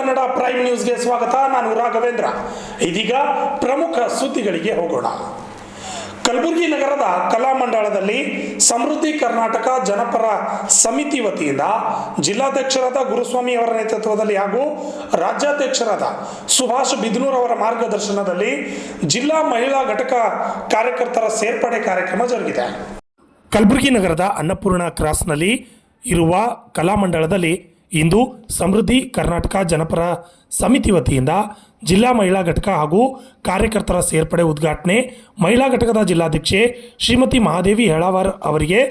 Kannada prime ನ್ಯೂಸ್ಗೆ ಸ್ವಾಗತ. ನಾನು ರಾಘವೇಂದ್ರ. ಇದೀಗ ಪ್ರಮುಖ ಸುದ್ದಿಗಳಿಗೆ ಹೋಗೋಣ. ಕಲಬುರಗಿ ನಗರದ ಕಲಾಮಂಡಲದಲ್ಲಿ ಸಮೃದ್ಧಿ ಕರ್ನಾಟಕ ಜನಪರ ಸಮಿತಿ ವತಿಯಿಂದ ಜಿಲ್ಲಾಧ್ಯಕ್ಷರಾದ ಗುರುಸ್ವಾಮಿ ಅವರ ನೇತೃತ್ವದಲ್ಲಿ ಹಾಗೂ ರಾಜ್ಯಾಧ್ಯಕ್ಷರಾದ ಸುಭಾಷ್ ಬಿದನೂರ್ ಅವರ ಮಾರ್ಗದರ್ಶನದಲ್ಲಿ ಜಿಲ್ಲಾ ಮಹಿಳಾ ಘಟಕ ಕಾರ್ಯಕರ್ತರ ಸೇರ್ಪಡೆ ಕಾರ್ಯಕ್ರಮ ಜರುಗಿದೆ. ಕಲಬುರಗಿ ನಗರದ ಅನ್ನಪೂರ್ಣ ಕ್ರಾಸ್ನಲ್ಲಿ ಇರುವ ಕಲಾಮಂಡಲದಲ್ಲಿ ಇಂದು ಸಮೃದ್ಧಿ ಕರ್ನಾಟಕ ಜನಪರ ಸಮಿತಿ ವತಿಯಿಂದ ಜಿಲ್ಲಾ ಮಹಿಳಾ ಘಟಕ ಹಾಗೂ ಕಾರ್ಯಕರ್ತರ ಸೇರ್ಪಡೆ ಉದ್ಘಾಟನೆ ಮಹಿಳಾ ಘಟಕದ ಜಿಲ್ಲಾಧ್ಯಕ್ಷೆ ಶ್ರೀಮತಿ ಮಹಾದೇವಿ ಹೆಳಾವರ್ ಅವರಿಗೆ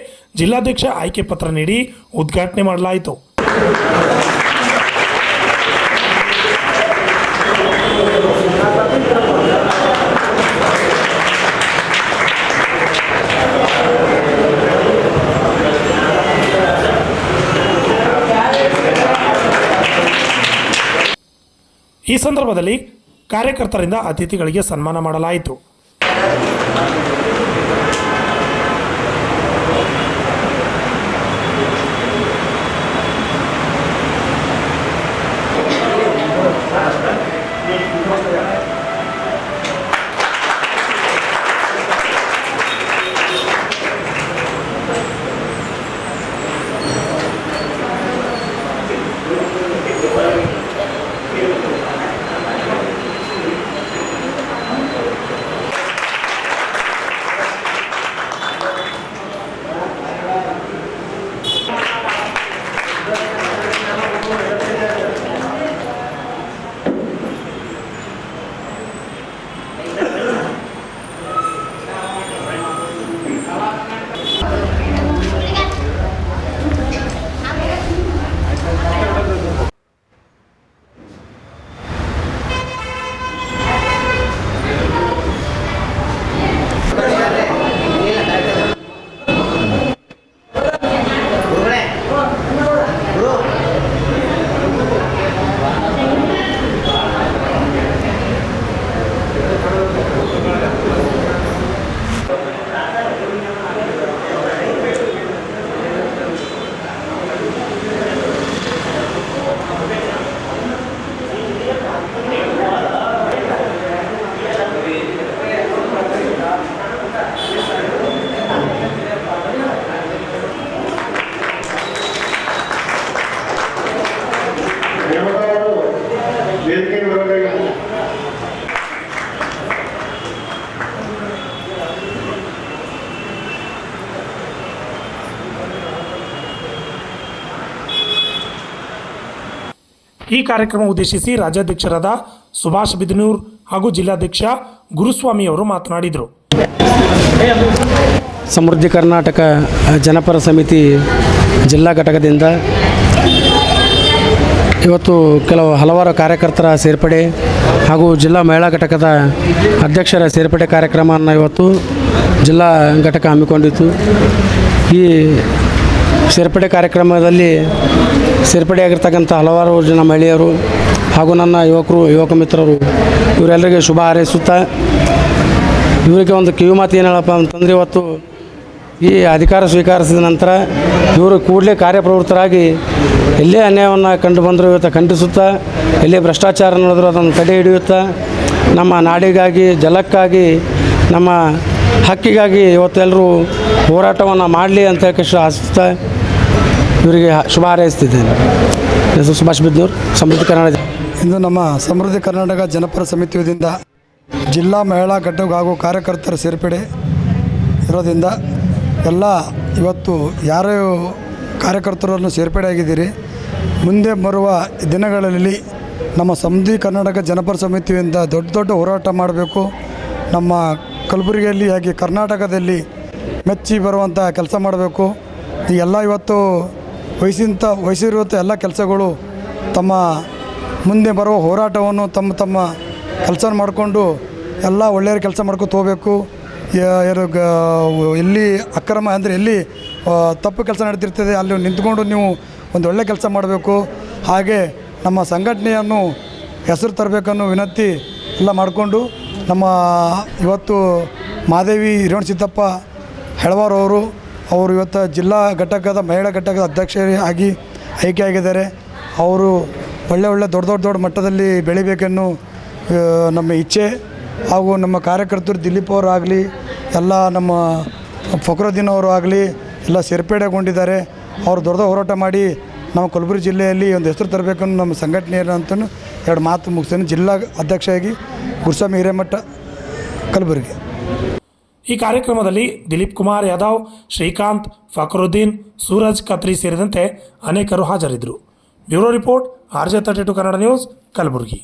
ಜಿಲ್ಲಾಧ್ಯಕ್ಷ ಆಯ್ಕೆ ಪತ್ರ ನೀಡಿ ಉದ್ಘಾಟನೆ ಮಾಡಲಾಯಿತು. ಈ ಸಂದರ್ಭದಲ್ಲಿ ಕಾರ್ಯಕರ್ತರಿಂದ ಅತಿಥಿಗಳಿಗೆ ಸನ್ಮಾನ ಮಾಡಲಾಯಿತು. ಈ ಕಾರ್ಯಕ್ರಮ ಉದ್ದೇಶಿಸಿ ರಾಜ್ಯಾಧ್ಯಕ್ಷರಾದ ಸುಭಾಷ್ ಬಿದನೂರ್ ಹಾಗೂ ಜಿಲ್ಲಾಧ್ಯಕ್ಷ ಗುರುಸ್ವಾಮಿ ಅವರು ಮಾತನಾಡಿದರು. ಸಮೃದ್ಧಿ ಕರ್ನಾಟಕ ಜನಪರ ಸಮಿತಿ ಜಿಲ್ಲಾ ಘಟಕದಿಂದ ಇವತ್ತು ಹಲವಾರು ಕಾರ್ಯಕರ್ತರ ಸೇರ್ಪಡೆ ಹಾಗೂ ಜಿಲ್ಲಾ ಮಹಿಳಾ ಘಟಕದ ಅಧ್ಯಕ್ಷರ ಸೇರ್ಪಡೆ ಕಾರ್ಯಕ್ರಮವನ್ನು ಇವತ್ತು ಜಿಲ್ಲಾ ಘಟಕ ಹಮ್ಮಿಕೊಂಡಿತ್ತು. ಈ ಸೇರ್ಪಡೆ ಕಾರ್ಯಕ್ರಮದಲ್ಲಿ ಸೇರ್ಪಡೆಯಾಗಿರ್ತಕ್ಕಂಥ ಹಲವಾರು ಜನ ಮಹಿಳೆಯರು ಹಾಗೂ ನನ್ನ ಯುವಕ ಮಿತ್ರರು ಇವರೆಲ್ಲರಿಗೆ ಶುಭ ಹಾರೈಸುತ್ತಾ ಇವರಿಗೆ ಒಂದು ಕಿವಿಮಾತು ಏನು ಹೇಳಪ್ಪ ಅಂತಂದರೆ, ಇವತ್ತು ಈ ಅಧಿಕಾರ ಸ್ವೀಕರಿಸಿದ ನಂತರ ಇವರು ಕೂಡಲೇ ಕಾರ್ಯಪ್ರವೃತ್ತರಾಗಿ ಎಲ್ಲೇ ಅನ್ಯಾಯವನ್ನು ಕಂಡು ಬಂದರೂ ಇವತ್ತು ಖಂಡಿಸುತ್ತಾ, ಎಲ್ಲೇ ಭ್ರಷ್ಟಾಚಾರ ನಡೆದರೂ ಅದನ್ನು ತಡೆ ಹಿಡಿಯುತ್ತಾ ನಮ್ಮ ನಾಡಿಗಾಗಿ, ಜಲಕ್ಕಾಗಿ, ನಮ್ಮ ಹಕ್ಕಿಗಾಗಿ ಇವತ್ತೆಲ್ಲರೂ ಹೋರಾಟವನ್ನು ಮಾಡಲಿ ಅಂತ ಆಶಿಸ್ತಾ ಇವರಿಗೆ ಶುಭ ಹಾರೈಸ್ತಿದ್ದೇನೆ. ಸುಭಾಷ್ ಬಿದನೂರ್, ಸಮೃದ್ಧಿ ಕರ್ನಾಟಕ. ಇಂದು ನಮ್ಮ ಸಮೃದ್ಧಿ ಕರ್ನಾಟಕ ಜನಪರ ಸಮಿತಿಯಿಂದ ಜಿಲ್ಲಾ ಮಹಿಳಾ ಘಟಕ ಹಾಗೂ ಕಾರ್ಯಕರ್ತರ ಸೇರ್ಪಡೆ ಇರೋದ್ರಿಂದ ಎಲ್ಲ ಇವತ್ತು ಯಾರು ಕಾರ್ಯಕರ್ತರನ್ನು ಸೇರ್ಪಡೆ ಆಗಿದ್ದೀರಿ, ಮುಂದೆ ಬರುವ ದಿನಗಳಲ್ಲಿ ನಮ್ಮ ಸಮೃದ್ಧಿ ಕರ್ನಾಟಕ ಜನಪರ ಸಮಿತಿಯಿಂದ ದೊಡ್ಡ ಹೋರಾಟ ಮಾಡಬೇಕು. ನಮ್ಮ ಕಲಬುರಗಿಯಲ್ಲಿ ಹಾಗೆ ಕರ್ನಾಟಕದಲ್ಲಿ ಮೆಚ್ಚಿ ಬರುವಂಥ ಕೆಲಸ ಮಾಡಬೇಕು. ಈ ಎಲ್ಲ ಇವತ್ತು ವಹಿಸಿರುವಂಥ ಎಲ್ಲ ಕೆಲಸಗಳು ತಮ್ಮ ಮುಂದೆ ಬರುವ ಹೋರಾಟವನ್ನು ತಮ್ಮ ಕೆಲಸ ಮಾಡಿಕೊಂಡು ಎಲ್ಲ ಒಳ್ಳೆಯ ಕೆಲಸ ಮಾಡ್ಕೊಂಡು ಹೋಗಬೇಕು. ಎಲ್ಲಿ ಅಕ್ರಮ ಅಂದರೆ ಎಲ್ಲಿ ತಪ್ಪು ಕೆಲಸ ನಡೀತಿರ್ತದೆ ಅಲ್ಲಿ ನಿಂತ್ಕೊಂಡು ನೀವು ಒಂದು ಒಳ್ಳೆಯ ಕೆಲಸ ಮಾಡಬೇಕು. ಹಾಗೆ ನಮ್ಮ ಸಂಘಟನೆಯನ್ನು ಹೆಸರು ತರಬೇಕನ್ನೋ ವಿನಂತಿ ಎಲ್ಲ ಮಾಡಿಕೊಂಡು ನಮ್ಮ ಇವತ್ತು ಮಹಾದೇವಿ ರೇವಣಸಿದ್ದಪ್ಪ ಹೆಳವಾರ್ ಅವರು ಇವತ್ತು ಜಿಲ್ಲಾ ಘಟಕದ ಮಹಿಳಾ ಘಟಕದ ಅಧ್ಯಕ್ಷರಾಗಿ ಆಯ್ಕೆಯಾಗಿದ್ದಾರೆ. ಅವರು ಒಳ್ಳೆ ದೊಡ್ಡ ಮಟ್ಟದಲ್ಲಿ ಬೆಳಿಬೇಕೆನ್ನೋ ನಮ್ಮ ಇಚ್ಛೆ ಹಾಗೂ ನಮ್ಮ ಕಾರ್ಯಕರ್ತರು ದಿಲೀಪ್ ಅವರು ಆಗಲಿ ಎಲ್ಲ ನಮ್ಮ ಫಕ್ರುದ್ದೀನ್ ಅವರು ಆಗಲಿ ಎಲ್ಲ ಸೇರ್ಪಡೆಗೊಂಡಿದ್ದಾರೆ. ಅವರು ದೊಡ್ಡ ಹೋರಾಟ ಮಾಡಿ ನಾವು ಕಲಬುರಗಿ ಜಿಲ್ಲೆಯಲ್ಲಿ ಒಂದು ಹೆಸರು ತರಬೇಕನ್ನೋ ನಮ್ಮ ಸಂಘಟನೆಯನ್ನು ಅಂತಲೂ 2 ಮಾತು ಮುಗಿಸ್ತೇನೆ. ಜಿಲ್ಲಾ ಅಧ್ಯಕ್ಷರಾಗಿ ಗುರುಸ್ವಾಮಿ ಹಿರೇಮಠ, ಕಲಬುರಗಿ. ಈ ಕಾರ್ಯಕ್ರಮದಲ್ಲಿ ದಿಲೀಪ್ ಕುಮಾರ್ ಯಾದವ್, ಶ್ರೀಕಾಂತ್, ಫಕ್ರುದ್ದೀನ್, ಸೂರಜ್ ಖತ್ರಿ ಸೇರಿದಂತೆ ಅನೇಕರು ಹಾಜರಿದ್ದರು. Bureau report, RJ32 Kannada news, Kalaburagi.